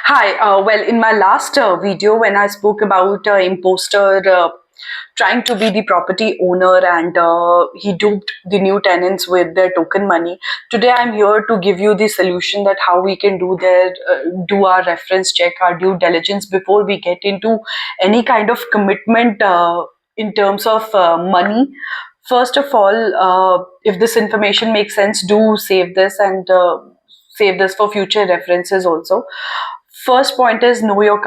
Hi. Well, in my last video, when I spoke about imposter trying to be the property owner and he duped the new tenants with their token money, today I'm here to give you the solution that how we can do our reference check, our due diligence before we get into any kind of commitment in terms of money. First of all, if this information makes sense, do save this and save this for future references also. First point is know your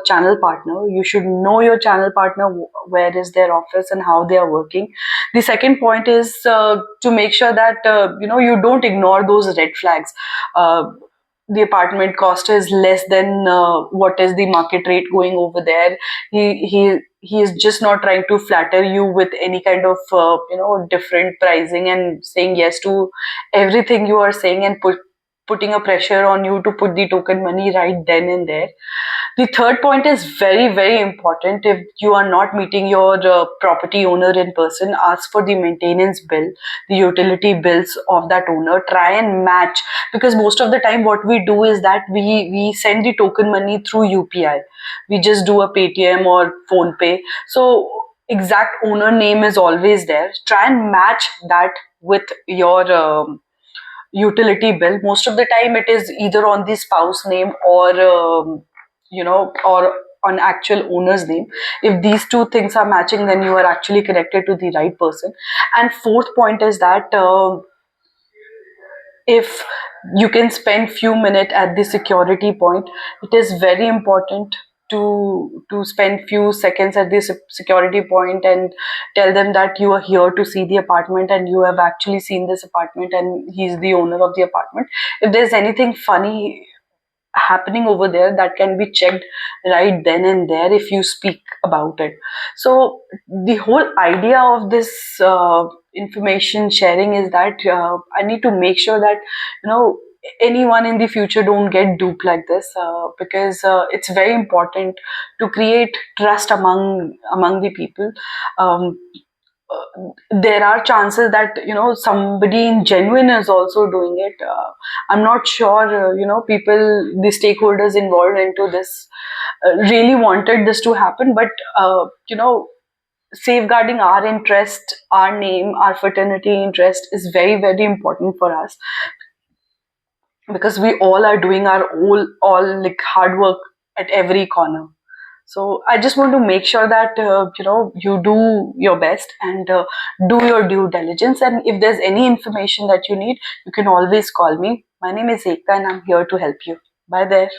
channel partner. You should know your channel partner, where is their office and how they are working. The second point is to make sure that you don't ignore those red flags. The apartment cost is less than what is the market rate going over there. He is just not trying to flatter you with any kind of different pricing and saying yes to everything you are saying and putting a pressure on you to put the token money right then and there. The third point is very, very important. If you are not meeting your property owner in person, ask for the maintenance bill, the utility bills of that owner. Try and match, because most of the time what we do is that we send the token money through UPI. We just do a Paytm or Phone Pay. So exact owner name is always there. Try and match that with your utility bill. Most of the time it is either on the spouse name or or on actual owner's name. If these two things are matching, then you are actually connected to the right person. And fourth point is that if you can spend few minutes at the security point, it is very important to spend few seconds at this security point and tell them that you are here to see the apartment and you have actually seen this apartment and he's the owner of the apartment. If there's anything funny happening over there, that can be checked right then and there if you speak about it. So the whole idea of this information sharing is that I need to make sure that anyone in the future don't get duped like this, because it's very important to create trust among the people. um, there are chances that somebody in genuine is also doing it. I'm not sure people, the stakeholders involved into this, really wanted this to happen, but safeguarding our interest, our name, our fraternity interest is very, very important for us, because we all are doing our all like hard work at every corner. So I just want to make sure that you do your best and do your due diligence. And if there's any information that you need, you can always call me. My name is Ekta, and I'm here to help you. Bye there.